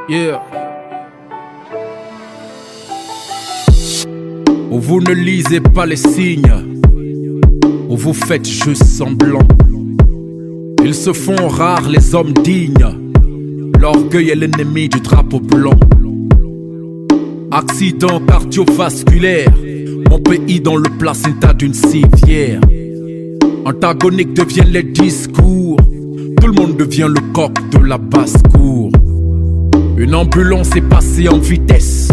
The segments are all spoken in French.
Yeah. Où vous ne lisez pas les signes, où vous faites juste semblant. Ils se font rares les hommes dignes. L'orgueil est l'ennemi du drapeau blanc. Accident cardiovasculaire, mon pays dans le placenta d'une civière. Antagoniques deviennent les discours, tout le monde devient le coq de la basse-cour. Une ambulance est passée en vitesse,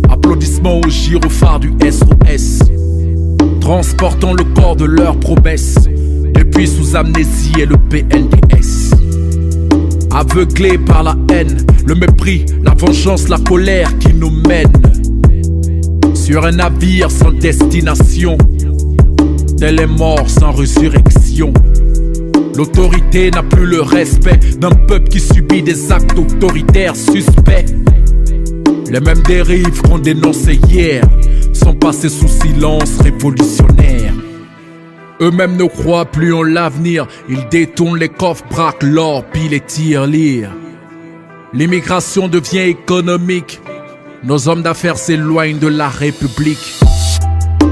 applaudissements au gyrophare du SOS, transportant le corps de leur promesse, depuis sous amnésie et le PNDS. Aveuglés par la haine, le mépris, la vengeance, la colère qui nous mènent sur un navire sans destination, tel est mort sans résurrection. L'autorité n'a plus le respect d'un peuple qui subit des actes autoritaires suspects. Les mêmes dérives qu'on dénonçait hier sont passées sous silence révolutionnaire. Eux-mêmes ne croient plus en l'avenir, ils détournent les coffres, braquent l'or, pillent et tirent lire. L'immigration devient économique, nos hommes d'affaires s'éloignent de la République.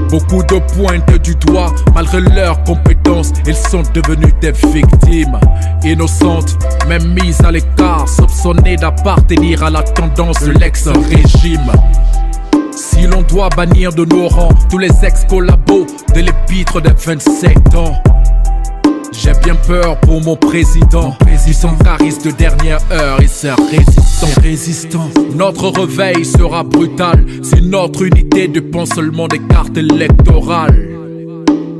Beaucoup de pointent du doigt, malgré leurs compétences, ils sont devenus des victimes innocentes, même mises à l'écart, soupçonnées d'appartenir à la tendance de l'ex-régime. Si l'on doit bannir de nos rangs tous les ex-collabos de l'épître des 27 ans, j'ai bien peur pour mon président. Ils sont charistes de dernière heure, ils sont résistants. Notre réveil sera brutal si notre unité dépend seulement des cartes électorales.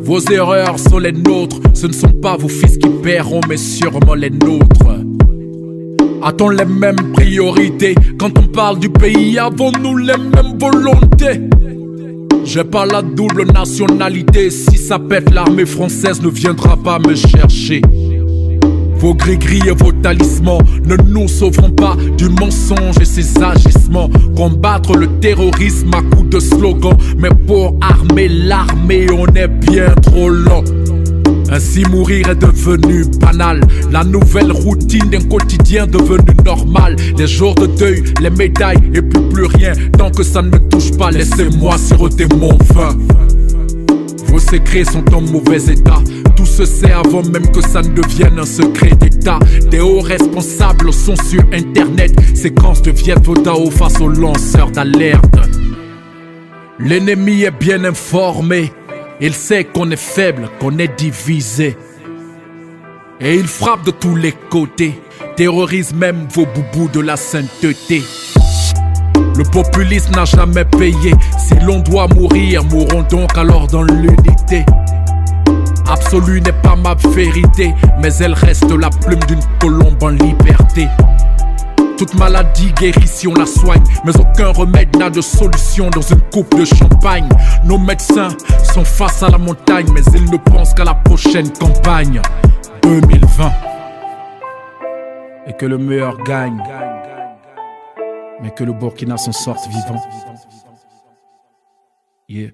Vos erreurs sont les nôtres, ce ne sont pas vos fils qui paieront, mais sûrement les nôtres. A-t-on les mêmes priorités? Quand on parle du pays, avons-nous les mêmes volontés? J'ai pas la double nationalité, si ça pète l'armée française ne viendra pas me chercher. Vos gris-gris et vos talismans ne nous sauveront pas du mensonge et ses agissements. Combattre le terrorisme à coups de slogan, mais pour armer l'armée on est bien trop lent. Ainsi mourir est devenu banal, la nouvelle routine d'un quotidien devenu normal. Les jours de deuil, les médailles et plus rien. Tant que ça ne me touche pas, laissez-moi siroter mon vin. Vos secrets sont en mauvais état, tout se sait avant même que ça ne devienne un secret d'état. Des hauts responsables sont sur internet, séquences deviennent vos DAO face aux lanceurs d'alerte. L'ennemi est bien informé, il sait qu'on est faible, qu'on est divisé. Et il frappe de tous les côtés, terrorise même vos boubous de la sainteté. Le populisme n'a jamais payé, si l'on doit mourir, mourons donc alors dans l'unité. Absolue n'est pas ma vérité, mais elle reste la plume d'une colombe en liberté. Toute maladie guérit si on la soigne, mais aucun remède n'a de solution dans une coupe de champagne. Nos médecins sont face à la montagne, mais ils ne pensent qu'à la prochaine campagne 2020. Et que le meilleur gagne, mais que le Burkina s'en sorte vivant. Yeah.